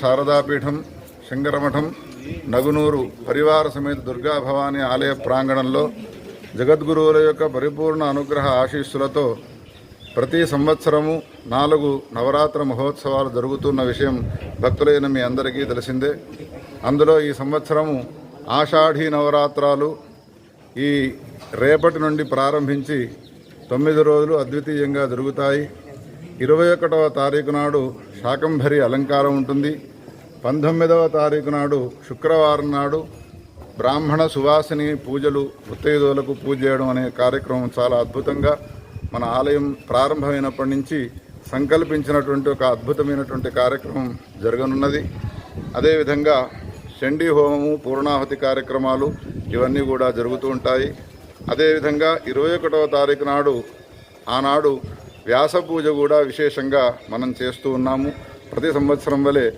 శారదాపీఠం శంకరమఠం నగునూరు పరివార సమేత దుర్గా భవానీ ఆలయ ప్రాంగణంలో జగద్గురువుల యొక్క పరిపూర్ణ అనుగ్రహ ఆశీస్సులతో ప్రతి సంవత్సరము 4 నవరాత్ర మహోత్సవాలు జరుగుతున్న విషయం భక్తులైన మీ అందరికీ తెలిసిందే. అందులో ఈ సంవత్సరము ఆషాఢీ నవరాత్రాలు ఈ రేపటి నుండి ప్రారంభించి 9 రోజులు అద్వితీయంగా జరుగుతాయి. 21వ తారీఖు నాడు శాకంభరి అలంకారం ఉంటుంది. 19వ తారీఖు నాడు శుక్రవారం నాడు బ్రాహ్మణ సువాసిని పూజలు, ముత్తైదువులకు పూజ చేయడం అనే కార్యక్రమం చాలా అద్భుతంగా మన ఆలయం ప్రారంభమైనప్పటి నుంచి సంకల్పించినటువంటి ఒక అద్భుతమైనటువంటి కార్యక్రమం జరగనున్నది. అదేవిధంగా చండీ హోమము, పూర్ణాహుతి కార్యక్రమాలు ఇవన్నీ కూడా జరుగుతూ ఉంటాయి. అదేవిధంగా 21వ తారీఖు నాడు ఆనాడు వ్యాస పూజ కూడా విశేషంగా మనం చేస్తూ ఉన్నాము. ప్రతి సంవత్సరం వలె